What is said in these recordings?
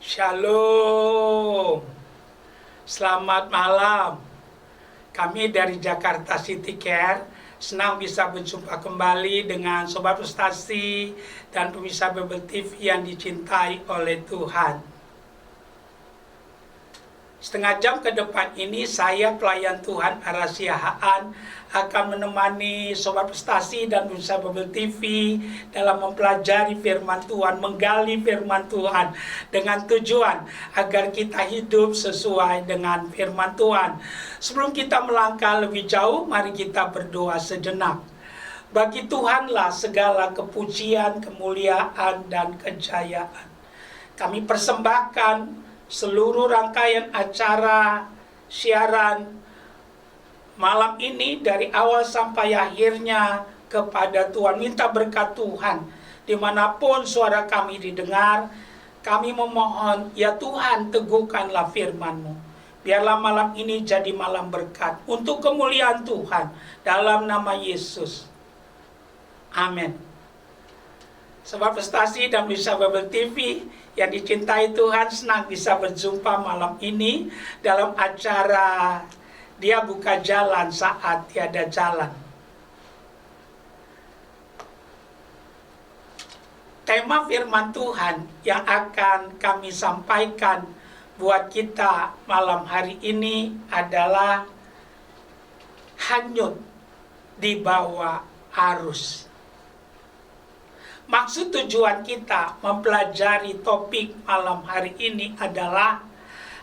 Shalom, selamat malam. Kami dari Jakarta City Care senang bisa berjumpa kembali dengan Sobat Frustasi dan pemirsa Bible TV yang dicintai oleh Tuhan. Setengah jam ke depan ini saya pelayan Tuhan Arasia Haan akan menemani Sobat Frustasi dan pemirsa Bible TV dalam mempelajari firman Tuhan, menggali firman Tuhan dengan tujuan agar kita hidup sesuai dengan firman Tuhan. Sebelum kita melangkah lebih jauh, mari kita berdoa sejenak. Bagi Tuhanlah segala kepujian, kemuliaan, dan kejayaan. Kami persembahkan seluruh rangkaian acara siaran malam ini dari awal sampai akhirnya kepada Tuhan. Minta berkat Tuhan dimanapun suara kami didengar. Kami memohon, ya Tuhan, teguhkanlah firman-Mu. Biarlah malam ini jadi malam berkat untuk kemuliaan Tuhan dalam nama Yesus. Amin. Sobat Frustasi dan pemirsa Bible TV yang dicintai Tuhan, senang bisa berjumpa malam ini dalam acara Dia Buka Jalan Saat Tiada Jalan. Tema firman Tuhan yang akan kami sampaikan buat kita malam hari ini adalah hanyut di bawah arus. Maksud tujuan kita mempelajari topik malam hari ini adalah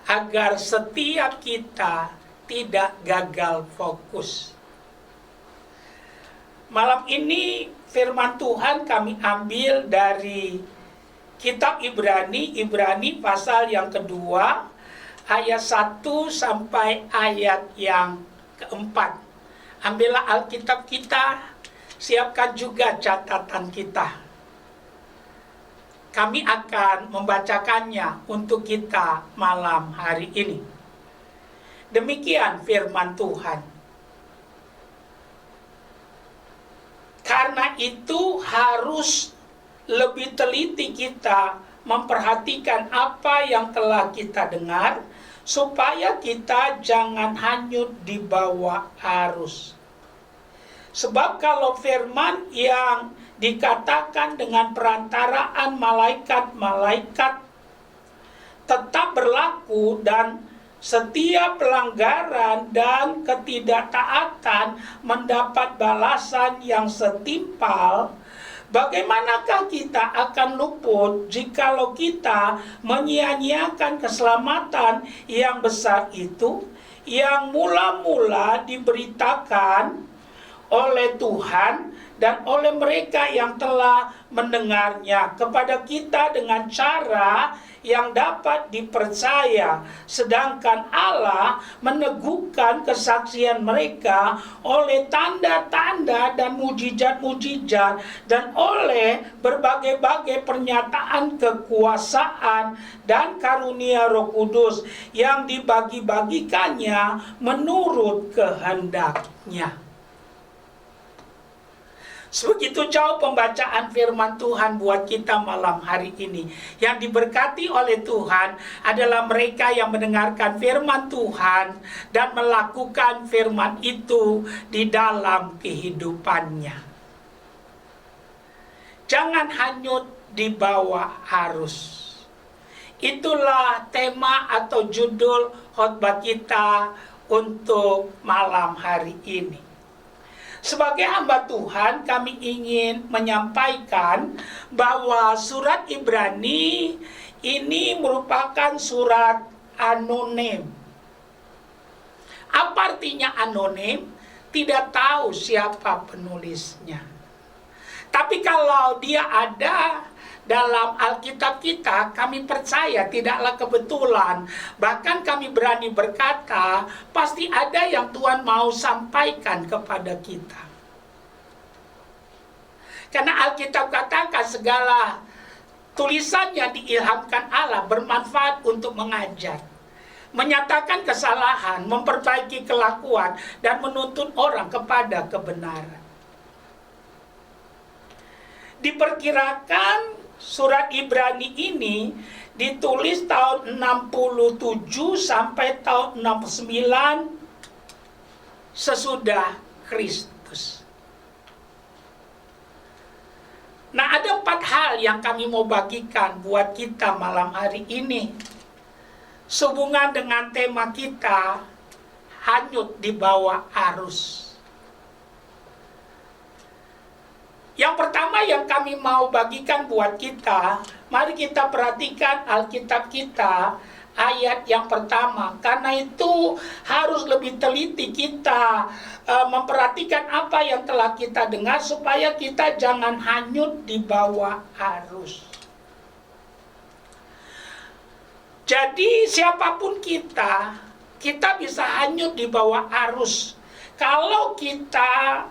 agar setiap kita tidak gagal fokus. Malam ini firman Tuhan kami ambil dari kitab Ibrani pasal yang kedua, ayat 1 sampai ayat yang keempat. Ambillah Alkitab kita, siapkan juga catatan kita. Kami akan membacakannya untuk kita malam hari ini. Demikian firman Tuhan. Karena itu harus lebih teliti kita memperhatikan apa yang telah kita dengar, supaya kita jangan hanyut di bawah arus. Sebab kalau firman yang dikatakan dengan perantaraan malaikat-malaikat tetap berlaku dan setiap pelanggaran dan ketidaktaatan mendapat balasan yang setimpal, bagaimanakah kita akan luput jikalau kita menyia-nyiakan keselamatan yang besar itu, yang mula-mula diberitakan oleh Tuhan dan oleh mereka yang telah mendengarnya kepada kita dengan cara yang dapat dipercaya, sedangkan Allah meneguhkan kesaksian mereka oleh tanda-tanda dan mujizat-mujizat dan oleh berbagai-bagai pernyataan kekuasaan dan karunia Roh Kudus yang dibagi-bagikannya menurut kehendaknya. Sebegitu jauh pembacaan firman Tuhan buat kita malam hari ini. Yang diberkati oleh Tuhan adalah mereka yang mendengarkan firman Tuhan dan melakukan firman itu di dalam kehidupannya. Jangan hanyut di bawah arus. Itulah tema atau judul khotbah kita untuk malam hari ini. Sebagai hamba Tuhan, kami ingin menyampaikan bahwa surat Ibrani ini merupakan surat anonim. Apa artinya anonim? Tidak tahu siapa penulisnya. Tapi kalau dia ada dalam Alkitab kita, kami percaya tidaklah kebetulan. Bahkan kami berani berkata, pasti ada yang Tuhan mau sampaikan kepada kita. Karena Alkitab katakan segala tulisannya diilhamkan Allah, bermanfaat untuk mengajar, menyatakan kesalahan, memperbaiki kelakuan, dan menuntun orang kepada kebenaran. Diperkirakan Surat Ibrani ini ditulis tahun 67 sampai tahun 69 sesudah Kristus. Nah, ada 4 hal yang kami mau bagikan buat kita malam hari ini, sehubungan dengan tema kita, hanyut di bawah arus. Yang pertama yang kami mau bagikan buat kita, mari kita perhatikan Alkitab kita, ayat yang pertama. Karena itu harus lebih teliti kita memperhatikan apa yang telah kita dengar, supaya kita jangan hanyut di bawah arus. Jadi siapapun kita bisa hanyut di bawah arus kalau kita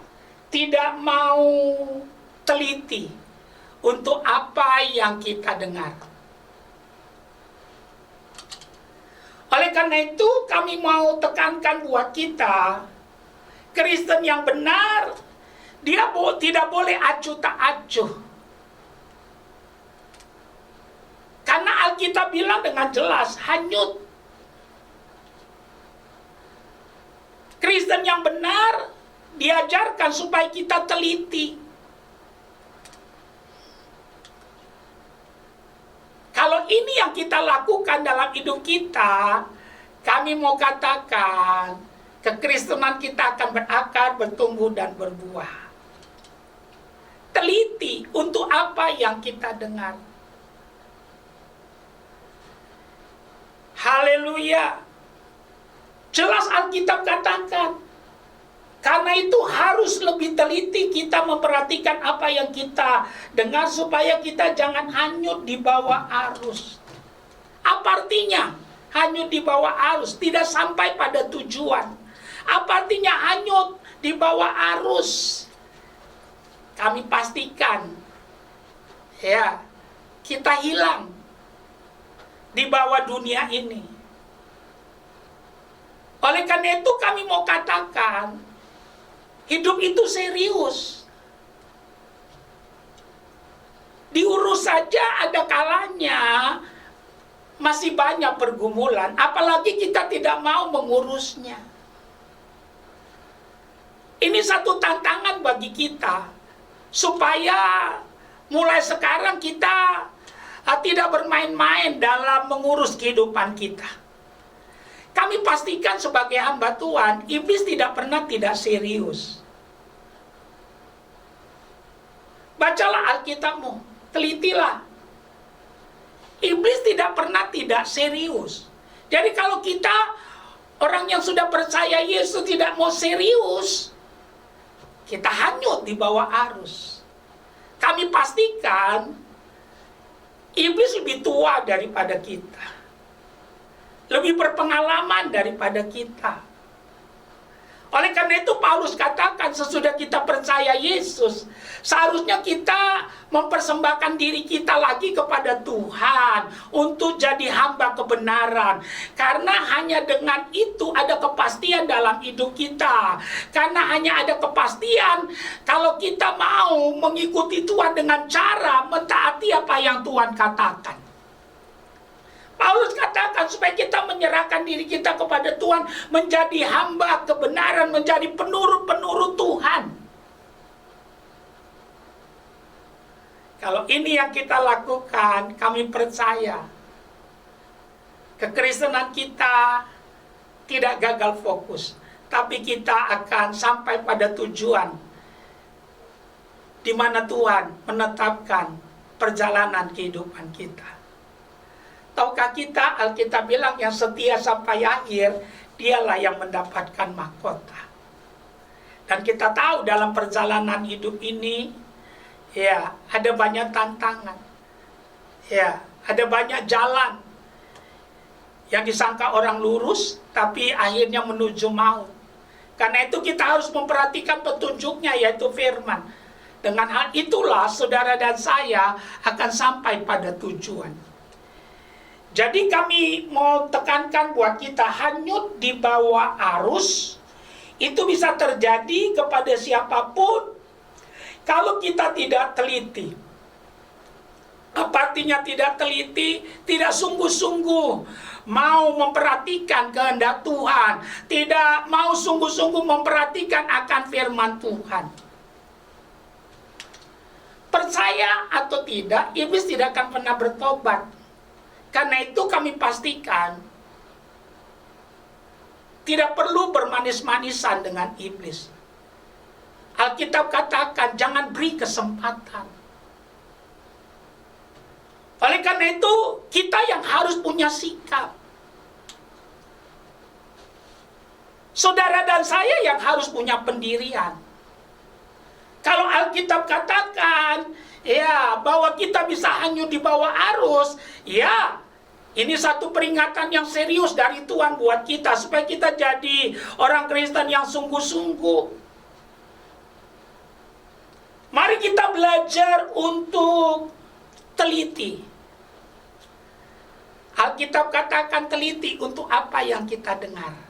tidak mau teliti untuk apa yang kita dengar. Oleh karena itu kami mau tekankan buat kita, Kristen yang benar, dia tidak boleh acuh tak acuh. Karena Alkitab bilang dengan jelas, hanyut. Kristen yang benar diajarkan supaya kita teliti. Kalau ini yang kita lakukan dalam hidup kita, kami mau katakan, kekristenan kita akan berakar, bertumbuh, dan berbuah. Teliti untuk apa yang kita dengar. Haleluya. Jelas Alkitab katakan. Karena itu harus lebih teliti kita memperhatikan apa yang kita dengar, supaya kita jangan hanyut di bawah arus. Apa artinya hanyut di bawah arus? Tidak sampai pada tujuan. Apa artinya hanyut di bawah arus? Kami pastikan, ya, kita hilang di bawah dunia ini. Oleh karena itu kami mau katakan, hidup itu serius. Diurus saja ada kalanya masih banyak pergumulan, apalagi kita tidak mau mengurusnya. Ini satu tantangan bagi kita, supaya mulai sekarang kita tidak bermain-main dalam mengurus kehidupan kita. Kami pastikan sebagai hamba Tuhan, iblis tidak pernah tidak serius. Bacalah Alkitabmu, telitilah. Iblis tidak pernah tidak serius. Jadi kalau kita, orang yang sudah percaya Yesus, tidak mau serius, kita hanyut di bawah arus. Kami pastikan, iblis lebih tua daripada kita, lebih berpengalaman daripada kita. Oleh karena itu Paulus katakan, sesudah kita percaya Yesus, seharusnya kita mempersembahkan diri kita lagi kepada Tuhan untuk jadi hamba kebenaran. Karena hanya dengan itu ada kepastian dalam hidup kita. Karena hanya ada kepastian kalau kita mau mengikuti Tuhan dengan cara mentaati apa yang Tuhan katakan. Paulus katakan supaya kita menyerahkan diri kita kepada Tuhan, menjadi hamba kebenaran, menjadi penurut-penurut Tuhan. Kalau ini yang kita lakukan, kami percaya kekristenan kita tidak gagal fokus, tapi kita akan sampai pada tujuan di mana Tuhan menetapkan perjalanan kehidupan kita. Tahukah kita, Alkitab bilang yang setia sampai akhir, dialah yang mendapatkan mahkota. Dan kita tahu dalam perjalanan hidup ini, ya, ada banyak tantangan. Ya, ada banyak jalan yang disangka orang lurus, tapi akhirnya menuju maut. Karena itu kita harus memperhatikan petunjuknya, yaitu firman. Dengan hal itulah saudara dan saya akan sampai pada tujuan. Jadi kami mau tekankan buat kita, hanyut di bawah arus itu bisa terjadi kepada siapapun kalau kita tidak teliti. Apa artinya tidak teliti? Tidak sungguh-sungguh mau memperhatikan kehendak Tuhan, tidak mau sungguh-sungguh memperhatikan akan firman Tuhan. Percaya atau tidak, iblis tidak akan pernah bertobat. Karena itu kami pastikan tidak perlu bermanis-manisan dengan iblis. Alkitab katakan jangan beri kesempatan. Oleh karena itu kita yang harus punya sikap. Saudara dan saya yang harus punya pendirian. Kalau Alkitab katakan ya bahwa kita bisa hanyut di bawah arus, ya ini satu peringatan yang serius dari Tuhan buat kita supaya kita jadi orang Kristen yang sungguh-sungguh. Mari kita belajar untuk teliti. Alkitab katakan teliti untuk apa yang kita dengar.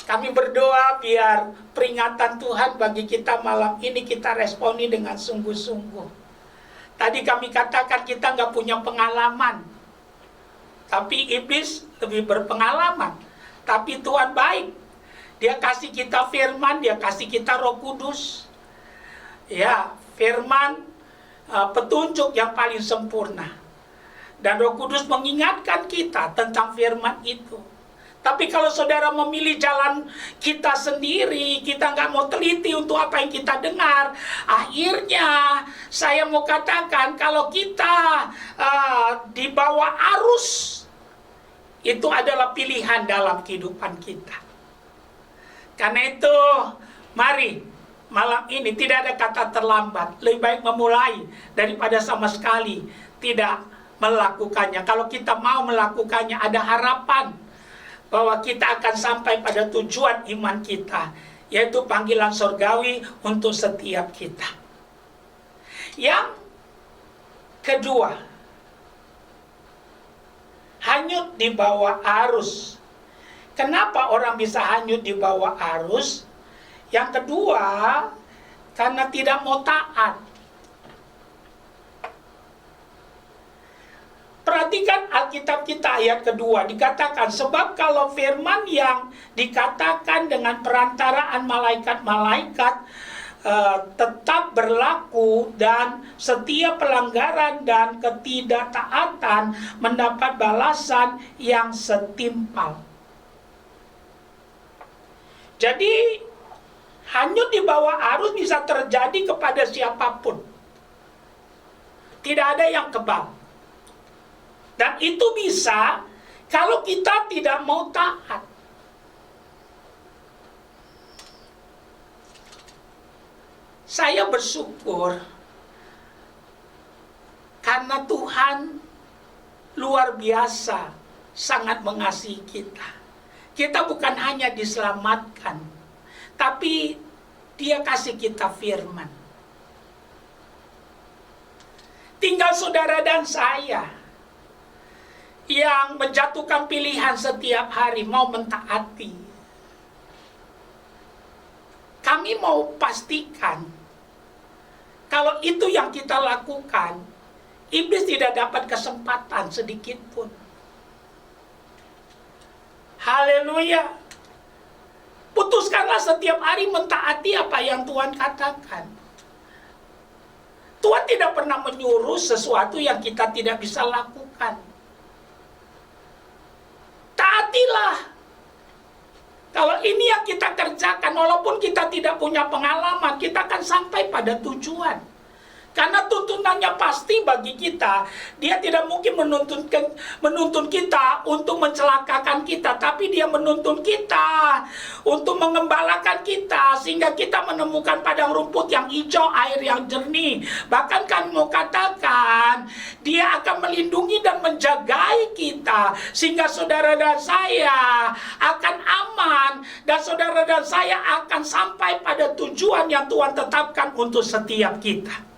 Kami berdoa biar peringatan Tuhan bagi kita malam ini kita responi dengan sungguh-sungguh. Tadi kami katakan kita nggak punya pengalaman. Tapi iblis lebih berpengalaman. Tapi Tuhan baik. Dia kasih kita firman, dia kasih kita Roh Kudus. Ya, firman petunjuk yang paling sempurna. Dan Roh Kudus mengingatkan kita tentang firman itu. Tapi kalau saudara memilih jalan kita sendiri, kita nggak mau teliti untuk apa yang kita dengar, akhirnya saya mau katakan kalau kita di bawah arus, itu adalah pilihan dalam kehidupan kita. Karena itu, mari malam ini tidak ada kata terlambat. Lebih baik memulai daripada sama sekali tidak melakukannya. Kalau kita mau melakukannya, ada harapan bahwa kita akan sampai pada tujuan iman kita, yaitu panggilan surgawi untuk setiap kita. Yang kedua, hanyut di bawah arus. Kenapa orang bisa hanyut di bawah arus? Yang kedua, karena tidak mau taat. Perhatikan Alkitab kita ayat kedua, dikatakan sebab kalau firman yang dikatakan dengan perantaraan malaikat-malaikat tetap berlaku dan setiap pelanggaran dan ketidaktaatan mendapat balasan yang setimpal. Jadi hanyut di bawah arus bisa terjadi kepada siapapun. Tidak ada yang kebal. Dan itu bisa kalau kita tidak mau taat. Saya bersyukur karena Tuhan luar biasa sangat mengasihi kita. Kita bukan hanya diselamatkan, tapi Dia kasih kita firman. Tinggal saudara dan saya yang menjatuhkan pilihan setiap hari mau mentaati. Kami mau pastikan kalau itu yang kita lakukan, iblis tidak dapat kesempatan sedikit pun. Haleluya. Putuskanlah setiap hari mentaati apa yang Tuhan katakan. Tuhan tidak pernah menyuruh sesuatu yang kita tidak bisa lakukan. Taatilah. Kalau ini yang kita kerjakan, walaupun kita tidak punya pengalaman, kita akan sampai pada tujuan. Karena tuntunannya pasti bagi kita. Dia tidak mungkin menuntun kita untuk mencelakakan kita, tapi dia menuntun kita untuk mengembalakan kita, sehingga kita menemukan padang rumput yang hijau, air yang jernih. Bahkan kami mau katakan, dia akan melindungi dan menjagai kita, sehingga saudara dan saya akan aman, dan saudara dan saya akan sampai pada tujuan yang Tuhan tetapkan untuk setiap kita.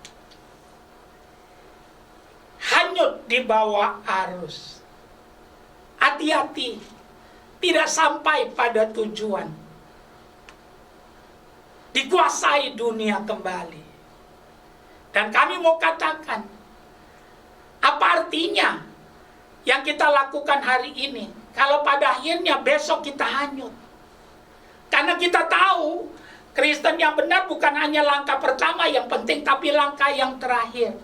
Hanyut di bawah arus. Hati-hati, tidak sampai pada tujuan. Dikuasai dunia kembali. Dan kami mau katakan, apa artinya yang kita lakukan hari ini kalau pada akhirnya besok kita hanyut? Karena kita tahu Kristen yang benar bukan hanya langkah pertama yang penting, tapi langkah yang terakhir.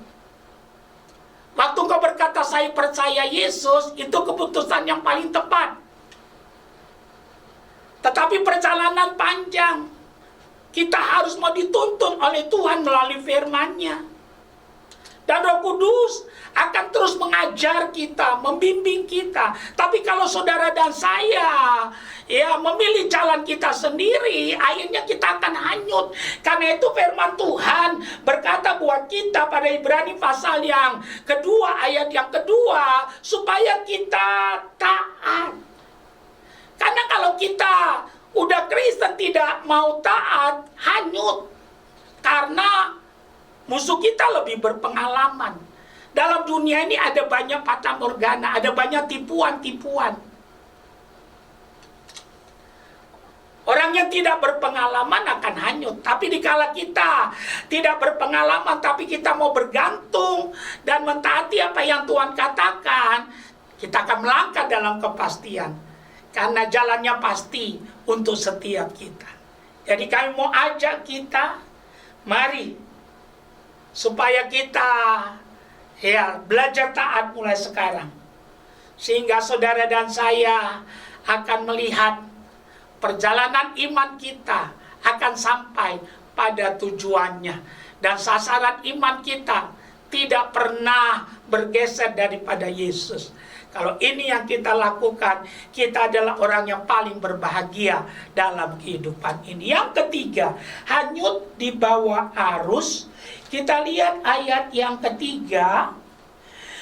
Waktu kau berkata saya percaya Yesus, itu keputusan yang paling tepat. Tetapi perjalanan panjang, kita harus mau dituntun oleh Tuhan melalui firman-Nya. Dan Roh Kudus akan terus mengajar kita, membimbing kita. Tapi kalau saudara dan saya memilih jalan kita sendiri, akhirnya kita akan hanyut. Karena itu firman Tuhan berkata buat kita pada Ibrani pasal yang kedua, ayat yang kedua, supaya kita taat. Karena kalau kita udah Kristen tidak mau taat, hanyut. Karena musuh kita lebih berpengalaman. Dalam dunia ini ada banyak fata morgana, ada banyak tipuan-tipuan. Orang yang tidak berpengalaman akan hanyut. Tapi dikala kita tidak berpengalaman, tapi kita mau bergantung dan mentaati apa yang Tuhan katakan, kita akan melangkah dalam kepastian. Karena jalannya pasti untuk setiap kita. Jadi kami mau ajak kita, mari supaya kita belajar taat mulai sekarang. Sehingga saudara dan saya akan melihat perjalanan iman kita akan sampai pada tujuannya. Dan sasaran iman kita tidak pernah bergeser daripada Yesus. Kalau ini yang kita lakukan, kita adalah orang yang paling berbahagia dalam kehidupan ini. Yang ketiga, hanyut di bawah arus. Kita lihat ayat yang ketiga.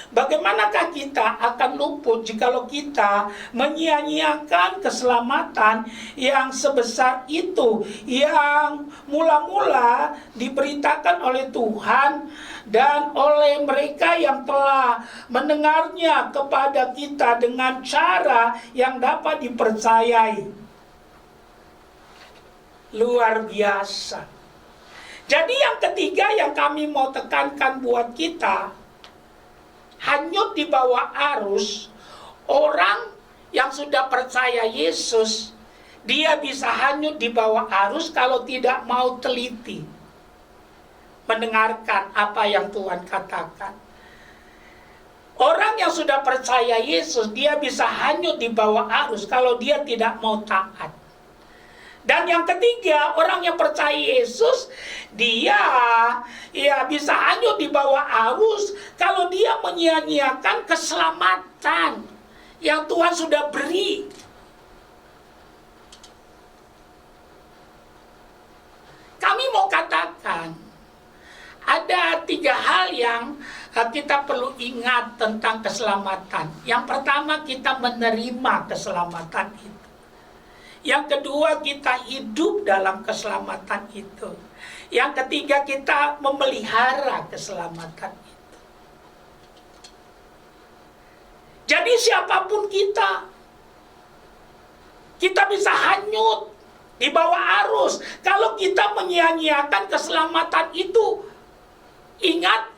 Bagaimanakah kita akan luput jikalau kita menyia-nyiakan keselamatan yang sebesar itu, yang mula-mula diberitakan oleh Tuhan dan oleh mereka yang telah mendengarnya kepada kita dengan cara yang dapat dipercayai. Luar biasa. Jadi yang ketiga yang kami mau tekankan buat kita, hanyut di bawah arus. Orang yang sudah percaya Yesus, dia bisa hanyut di bawah arus kalau tidak mau teliti mendengarkan apa yang Tuhan katakan. Orang yang sudah percaya Yesus, dia bisa hanyut di bawah arus kalau dia tidak mau taat. Dan yang ketiga, orang yang percaya Yesus, dia bisa hanyut di bawah arus kalau dia menyia-nyiakan keselamatan yang Tuhan sudah beri. Kami mau katakan, ada 3 hal yang kita perlu ingat tentang keselamatan. Yang pertama, kita menerima keselamatan itu. Yang kedua, kita hidup dalam keselamatan itu. Yang ketiga, kita memelihara keselamatan itu. Jadi siapapun kita bisa hanyut di bawah arus kalau kita menyia-nyiakan keselamatan itu. Ingat,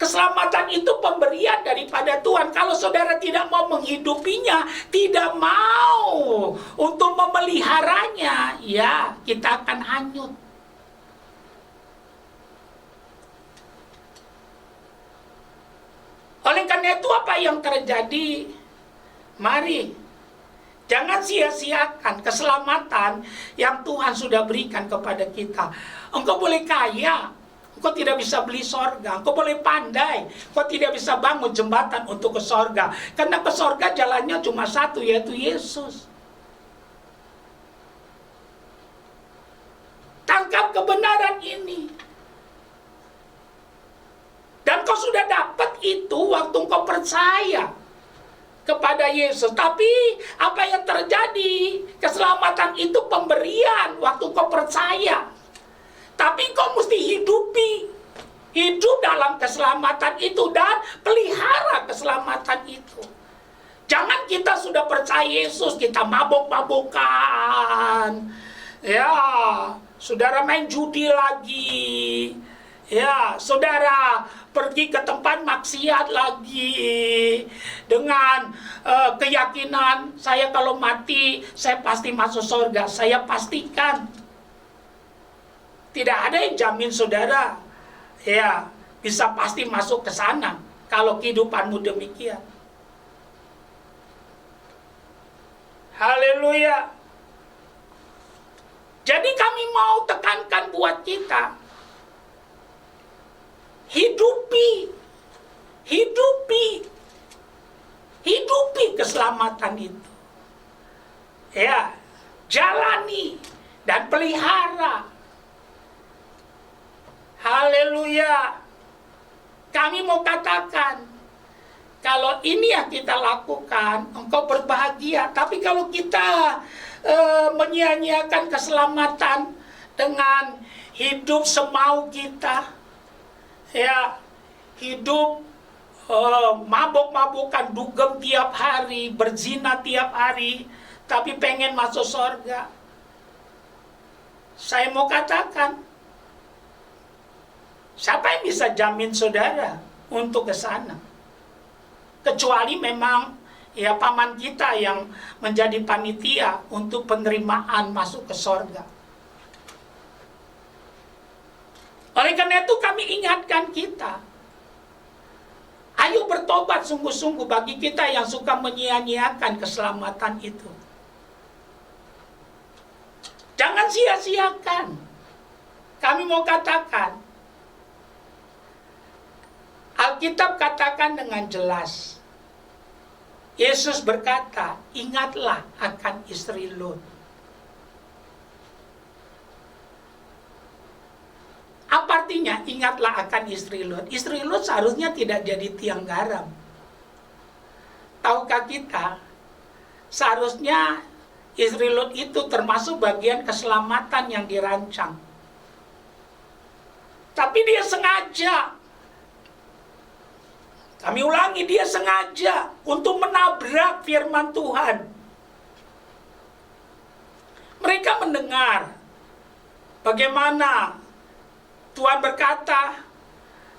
keselamatan itu pemberian daripada Tuhan. Kalau saudara tidak mau menghidupinya, tidak mau untuk memeliharanya, ya kita akan hanyut. Oleh karena itu apa yang terjadi? Mari, jangan sia-siakan keselamatan yang Tuhan sudah berikan kepada kita. Engkau boleh kaya, engkau tidak bisa beli sorga. Engkau boleh pandai, engkau tidak bisa bangun jembatan untuk ke sorga. Karena ke sorga jalannya cuma satu, yaitu Yesus. Tangkap kebenaran ini. Dan kau sudah dapat itu waktu engkau percaya kepada Yesus. Tapi apa yang terjadi? Keselamatan itu pemberian waktu kau percaya. Tapi kau mesti hidup dalam keselamatan itu dan pelihara keselamatan itu. Jangan kita sudah percaya Yesus, kita mabok-mabokan. Ya, saudara main judi lagi. Ya, saudara pergi ke tempat maksiat lagi dengan keyakinan saya kalau mati saya pasti masuk surga. Saya pastikan tidak ada yang jamin saudara ya bisa pasti masuk ke sana kalau kehidupanmu demikian. Haleluya. Jadi kami mau tekankan buat kita, hidupi keselamatan itu. Ya, jalani dan pelihara. Haleluya. Kami mau katakan, kalau ini yang kita lakukan, engkau berbahagia. Tapi kalau kita menyia-nyiakan keselamatan dengan hidup semau kita, ya, hidup mabok-mabokan, dugem tiap hari, berzina tiap hari, tapi pengen masuk surga. Saya mau katakan, siapa yang bisa jamin saudara untuk ke sana? Kecuali memang ya paman kita yang menjadi panitia untuk penerimaan masuk ke surga. Oleh karena itu kami ingatkan kita, ayo bertobat sungguh-sungguh bagi kita yang suka menyia-nyiakan keselamatan itu. Jangan sia-siakan. Kami mau katakan, Alkitab katakan dengan jelas, Yesus berkata, ingatlah akan istri Lot. Apa artinya ingatlah akan istri Lot? Istri Lot seharusnya tidak jadi tiang garam. Tahukah kita, seharusnya istri Lot itu termasuk bagian keselamatan yang dirancang. Tapi dia sengaja, kami ulangi, dia sengaja untuk menabrak firman Tuhan. Mereka mendengar bagaimana Tuhan berkata,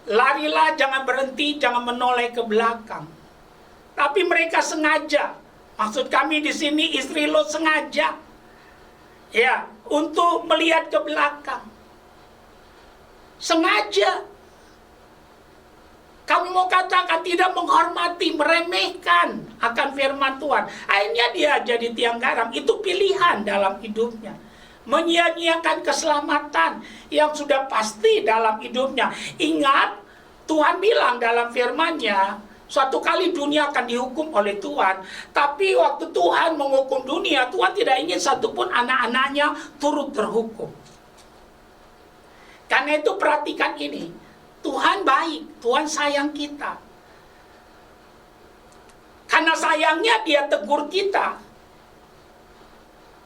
larilah, jangan berhenti, jangan menoleh ke belakang. Tapi mereka sengaja, maksud kami di sini istri Lot sengaja, ya, untuk melihat ke belakang. Sengaja. Kami mau katakan tidak menghormati, meremehkan akan firman Tuhan. Akhirnya dia jadi tiang garam. Itu pilihan dalam hidupnya. Menyia-nyiakan keselamatan yang sudah pasti dalam hidupnya. Ingat, Tuhan bilang dalam firman-Nya, suatu kali dunia akan dihukum oleh Tuhan. Tapi waktu Tuhan menghukum dunia, Tuhan tidak ingin satupun anak-anaknya turut terhukum. Karena itu perhatikan ini, Tuhan baik, Tuhan sayang kita. Karena sayangnya dia tegur kita.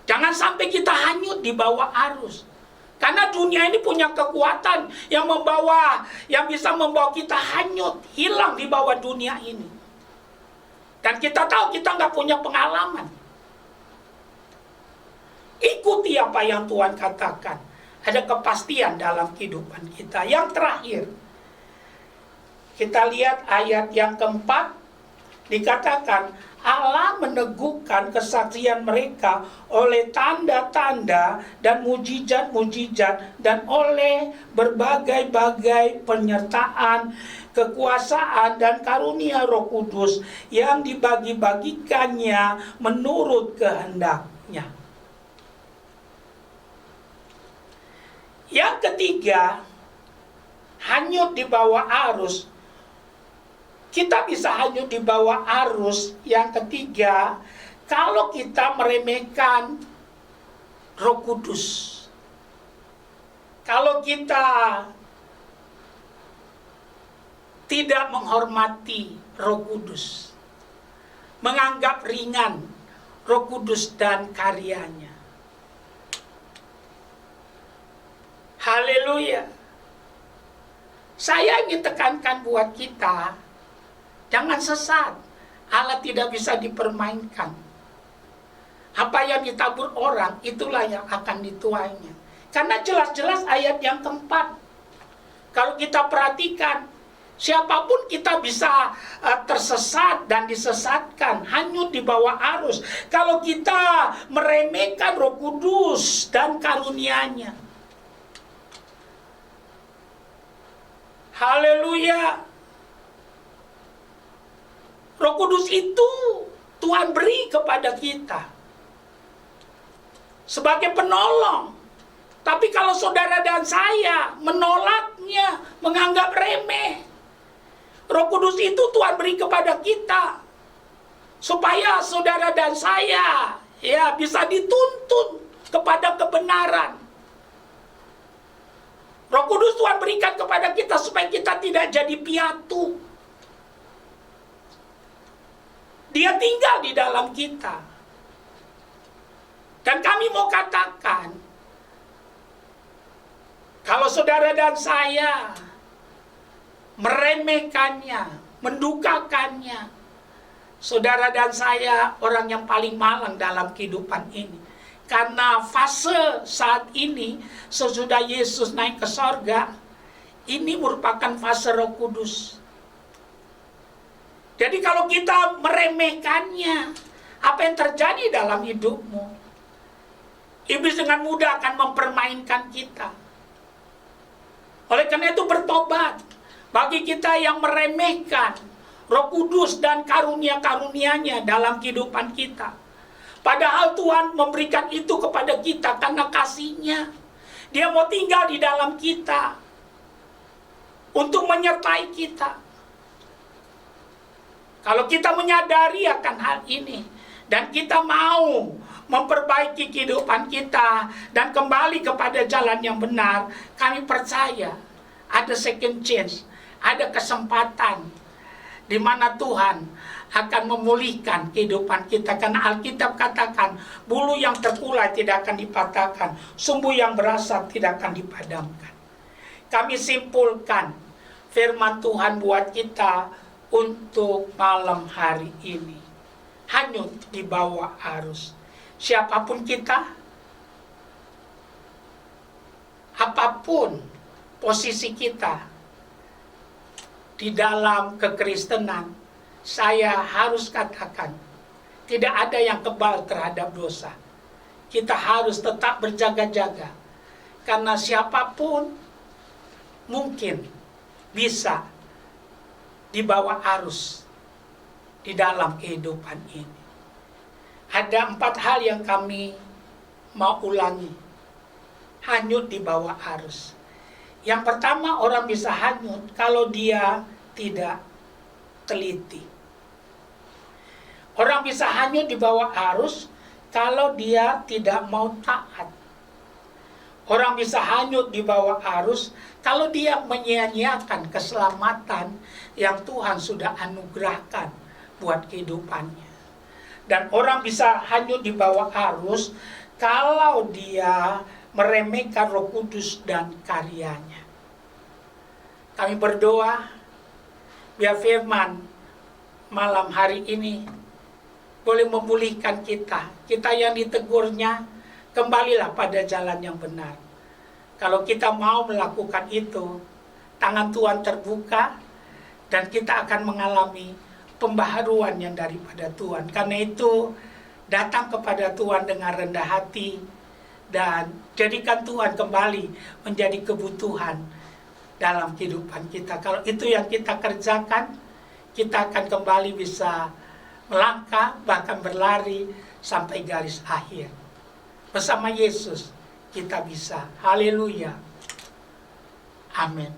Jangan sampai kita hanyut di bawah arus. Karena dunia ini punya kekuatan yang bisa membawa kita hanyut, hilang di bawah dunia ini. Dan kita tahu kita nggak punya pengalaman. Ikuti apa yang Tuhan katakan. Ada kepastian dalam kehidupan kita. Yang terakhir, kita lihat ayat yang keempat, dikatakan Allah meneguhkan kesaksian mereka oleh tanda-tanda dan mujizat-mujizat dan oleh berbagai-bagai penyertaan, kekuasaan dan karunia Roh Kudus yang dibagi-bagikannya menurut kehendaknya. Yang ketiga, hanyut di bawah arus. Kita bisa hanyut di bawah arus. Yang ketiga, kalau kita meremehkan Roh Kudus. Kalau kita tidak menghormati Roh Kudus, menganggap ringan Roh Kudus dan karyanya. Haleluya. Saya ingin tekankan buat kita, jangan sesat. Allah tidak bisa dipermainkan. Apa yang ditabur orang, itulah yang akan dituainya. Karena jelas-jelas ayat yang keempat, Kalau kita perhatikan, siapapun kita bisa tersesat dan disesatkan, hanyut di bawah arus. Kalau kita meremehkan Roh Kudus dan karunia-Nya. Haleluya. Roh Kudus itu Tuhan beri kepada kita sebagai penolong. Tapi kalau saudara dan saya menolaknya, menganggap remeh, Roh Kudus itu Tuhan beri kepada kita supaya saudara dan saya bisa dituntun kepada kebenaran. Roh Kudus Tuhan berikan kepada kita supaya kita tidak jadi piatu. Dia tinggal di dalam kita. Dan kami mau katakan, kalau saudara dan saya meremehkannya, mendukakannya, saudara dan saya orang yang paling malang dalam kehidupan ini. Karena fase saat ini, sesudah Yesus naik ke sorga, ini merupakan fase Roh Kudus. Jadi kalau kita meremehkannya, apa yang terjadi dalam hidupmu? Iblis dengan mudah akan mempermainkan kita. Oleh karena itu bertobat. Bagi kita yang meremehkan Roh Kudus dan karunia-karunia-Nya dalam kehidupan kita. Padahal Tuhan memberikan itu kepada kita karena kasih-Nya. Dia mau tinggal di dalam kita untuk menyertai kita. Kalau kita menyadari akan hal ini dan kita mau memperbaiki kehidupan kita dan kembali kepada jalan yang benar, kami percaya ada second chance, ada kesempatan di mana Tuhan akan memulihkan kehidupan kita. Karena Alkitab katakan, bulu yang terkulai tidak akan dipatahkan, sumbu yang berasap tidak akan dipadamkan. Kami simpulkan firman Tuhan buat kita untuk malam hari ini. Hanyut di bawah arus. Siapapun kita, apapun posisi kita di dalam kekristenan, saya harus katakan, tidak ada yang kebal terhadap dosa. Kita harus tetap berjaga-jaga, karena siapapun mungkin bisa dibawa arus di dalam kehidupan ini. Ada 4 hal yang kami mau ulangi. Hanyut di bawah arus. Yang pertama, orang bisa hanyut kalau dia tidak teliti. Orang bisa hanyut di bawah arus kalau dia tidak mau taat. Orang bisa hanyut di bawah arus kalau dia menyia-nyiakan keselamatan yang Tuhan sudah anugerahkan buat kehidupannya. Dan orang bisa hanyut di bawah arus kalau dia meremehkan Roh Kudus dan karyanya. Kami berdoa biar firman malam hari ini boleh memulihkan kita. Kita yang ditegurnya, kembalilah pada jalan yang benar. Kalau kita mau melakukan itu, tangan Tuhan terbuka dan kita akan mengalami pembaharuan yang daripada Tuhan. Karena itu, datang kepada Tuhan dengan rendah hati dan jadikan Tuhan kembali menjadi kebutuhan dalam kehidupan kita. Kalau itu yang kita kerjakan, kita akan kembali bisa melangkah, bahkan berlari sampai garis akhir. Bersama Yesus kita bisa. Haleluya. Amin.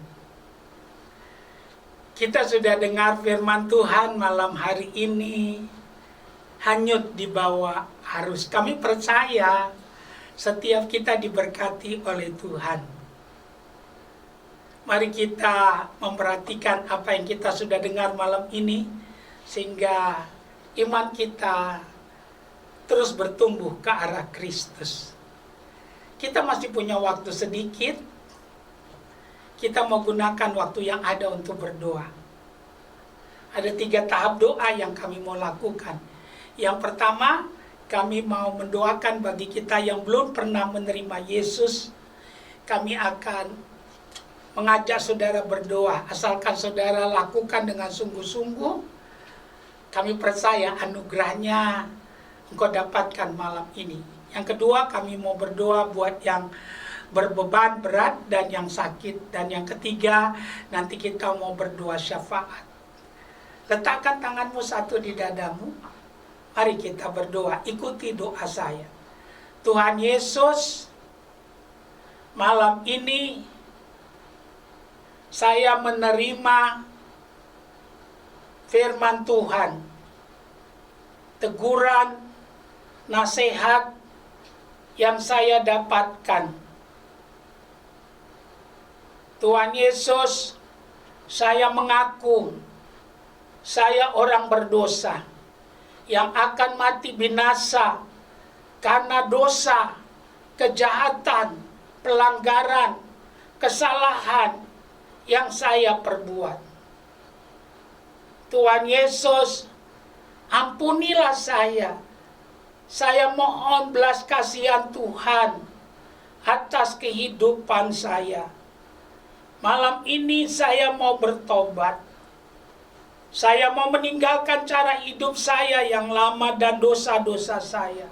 Kita sudah dengar firman Tuhan malam hari ini, hanyut di bawah arus. Kami percaya setiap kita diberkati oleh Tuhan. Mari kita memperhatikan apa yang kita sudah dengar malam ini, sehingga iman kita terus bertumbuh ke arah Kristus. Kita masih punya waktu sedikit. Kita mau gunakan waktu yang ada untuk berdoa. Ada 3 tahap doa yang kami mau lakukan. Yang pertama, kami mau mendoakan bagi kita yang belum pernah menerima Yesus. Kami akan mengajak saudara berdoa, asalkan saudara lakukan dengan sungguh-sungguh. Kami percaya anugerahnya engkau dapatkan malam ini. Yang kedua, kami mau berdoa buat yang berbeban berat dan yang sakit. Dan yang ketiga, nanti kita mau berdoa syafaat. Letakkan tanganmu satu di dadamu. Mari kita berdoa, ikuti doa saya. Tuhan Yesus, malam ini saya menerima firman Tuhan, teguran, nasihat yang saya dapatkan. Tuhan Yesus, saya mengaku saya orang berdosa yang akan mati binasa karena dosa, kejahatan, pelanggaran, kesalahan yang saya perbuat. Tuhan Yesus, ampunilah saya. Saya mohon belas kasihan Tuhan atas kehidupan saya. Malam ini saya mau bertobat. Saya mau meninggalkan cara hidup saya yang lama dan dosa-dosa saya.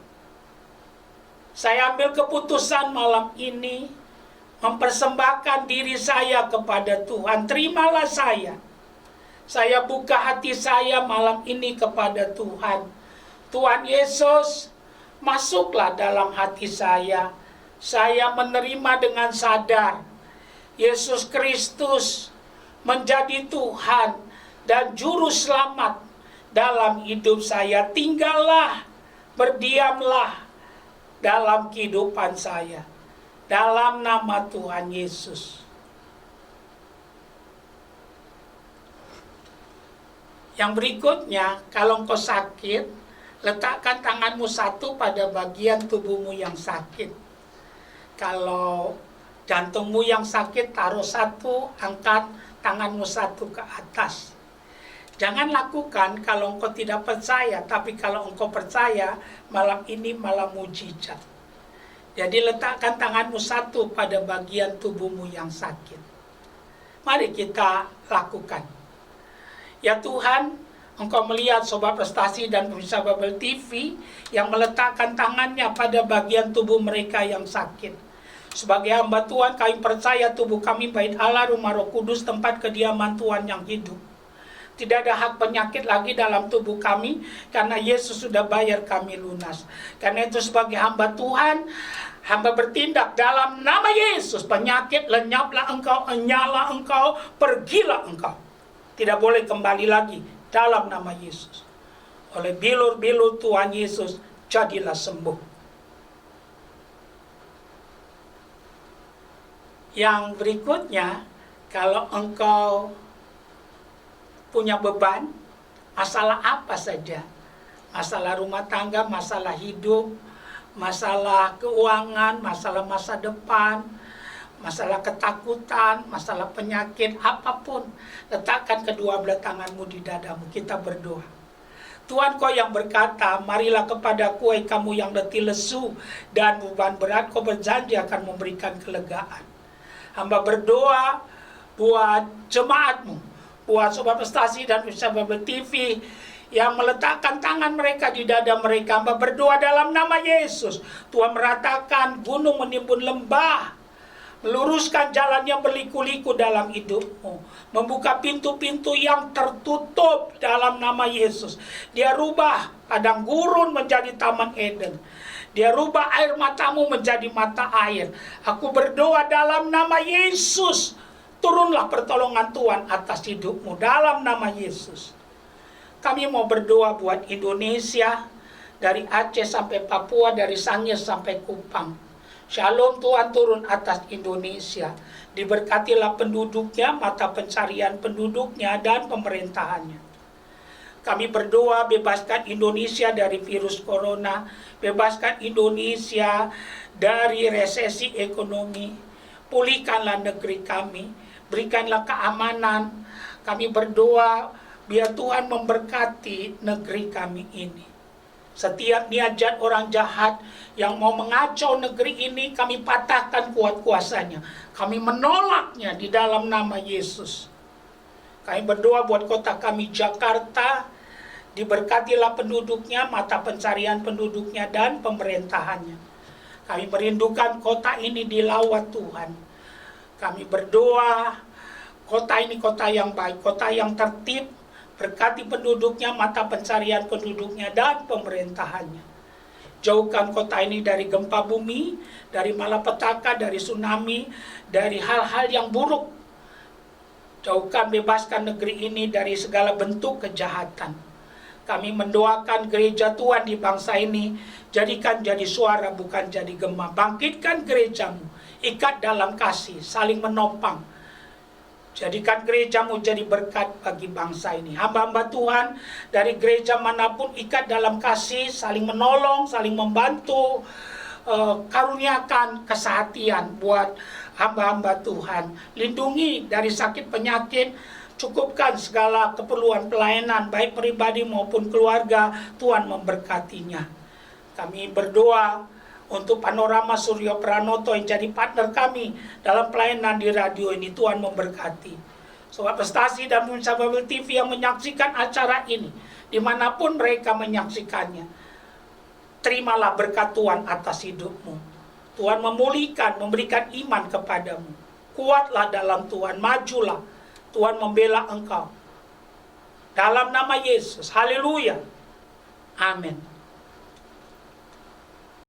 Saya ambil keputusan malam ini mempersembahkan diri saya kepada Tuhan. Terimalah saya. Saya buka hati saya malam ini kepada Tuhan. Tuhan Yesus, masuklah dalam hati saya. Saya menerima dengan sadar Yesus Kristus menjadi Tuhan dan Juru Selamat dalam hidup saya. Tinggallah, berdiamlah dalam kehidupan saya. Dalam nama Tuhan Yesus. Yang berikutnya, kalau engkau sakit, letakkan tanganmu satu pada bagian tubuhmu yang sakit. Kalau jantungmu yang sakit, taruh satu, angkat tanganmu satu ke atas. Jangan lakukan kalau engkau tidak percaya, tapi kalau engkau percaya, malam ini malam mujizat. Jadi letakkan tanganmu satu pada bagian tubuhmu yang sakit. Mari kita lakukan. Ya Tuhan, Engkau melihat Sobat Prestasi dan pemirsa Babel TV yang meletakkan tangannya pada bagian tubuh mereka yang sakit. Sebagai hamba Tuhan, kami percaya tubuh kami bait Allah, rumah Roh Kudus, tempat kediaman Tuhan yang hidup. Tidak ada hak penyakit lagi dalam tubuh kami, karena Yesus sudah bayar kami lunas. Karena itu sebagai hamba Tuhan, hamba bertindak dalam nama Yesus. Penyakit lenyaplah engkau, nyala engkau, pergilah engkau. Tidak boleh kembali lagi dalam nama Yesus. Oleh bilur-bilur Tuhan Yesus, jadilah sembuh. Yang berikutnya, kalau engkau punya beban, masalah apa saja, masalah rumah tangga, masalah hidup, masalah keuangan, masalah masa depan, masalah ketakutan, masalah penyakit, apapun, letakkan kedua belah tanganmu di dadamu, kita berdoa. Tuhan, Kau yang berkata, marilah kepadaku hai kamu yang letih lesu dan beban berat, Kau berjanji akan memberikan kelegaan. Hamba berdoa buat jemaatmu, buat Sobat Prestasi dan pemirsa Babel TV yang meletakkan tangan mereka di dada mereka. Hamba berdoa dalam nama Yesus, Tuhan meratakan gunung menimbun lembah, meluruskan jalan yang berliku-liku dalam hidupmu, membuka pintu-pintu yang tertutup dalam nama Yesus. Dia rubah padang gurun menjadi taman Eden. Dia rubah air matamu menjadi mata air. Aku berdoa dalam nama Yesus, turunlah pertolongan Tuhan atas hidupmu dalam nama Yesus. Kami mau berdoa buat Indonesia, dari Aceh sampai Papua, dari Sangir sampai Kupang. Shalom Tuhan turun atas Indonesia. Diberkatilah penduduknya, mata pencarian penduduknya, dan pemerintahannya. Kami berdoa bebaskan Indonesia dari virus corona, bebaskan Indonesia dari resesi ekonomi, pulihkanlah negeri kami, berikanlah keamanan. Kami berdoa biar Tuhan memberkati negeri kami ini. Setiap niat jahat orang jahat yang mau mengacau negeri ini, kami patahkan kuat kuasanya. Kami menolaknya di dalam nama Yesus. Kami berdoa buat kota kami Jakarta, diberkatilah penduduknya, mata pencarian penduduknya, dan pemerintahannya. Kami merindukan kota ini dilawat Tuhan. Kami berdoa, kota ini kota yang baik, kota yang tertib, berkati penduduknya, mata pencarian penduduknya, dan pemerintahannya. Jauhkan kota ini dari gempa bumi, dari malapetaka, dari tsunami, dari hal-hal yang buruk. Jauhkan, bebaskan negeri ini dari segala bentuk kejahatan. Kami mendoakan gereja Tuhan di bangsa ini, jadikan jadi suara bukan jadi gema. Bangkitkan gerejamu, ikat dalam kasih, saling menopang. Jadikan gerejamu jadi berkat bagi bangsa ini. Hamba-hamba Tuhan dari gereja manapun ikat dalam kasih, saling menolong, saling membantu. Karuniakan kesehatan buat hamba-hamba Tuhan. Lindungi dari sakit penyakit, cukupkan segala keperluan pelayanan baik pribadi maupun keluarga. Tuhan memberkatinya. Kami berdoa untuk Panorama Suryo Pranoto yang jadi partner kami dalam pelayanan di radio ini. Tuhan memberkati Sobat Prestasi dan pemirsa Babel TV yang menyaksikan acara ini, dimanapun mereka menyaksikannya. Terimalah berkat Tuhan atas hidupmu. Tuhan memulihkan, memberikan iman kepadamu. Kuatlah dalam Tuhan, majulah. Tuhan membela engkau. Dalam nama Yesus, haleluya. Amin.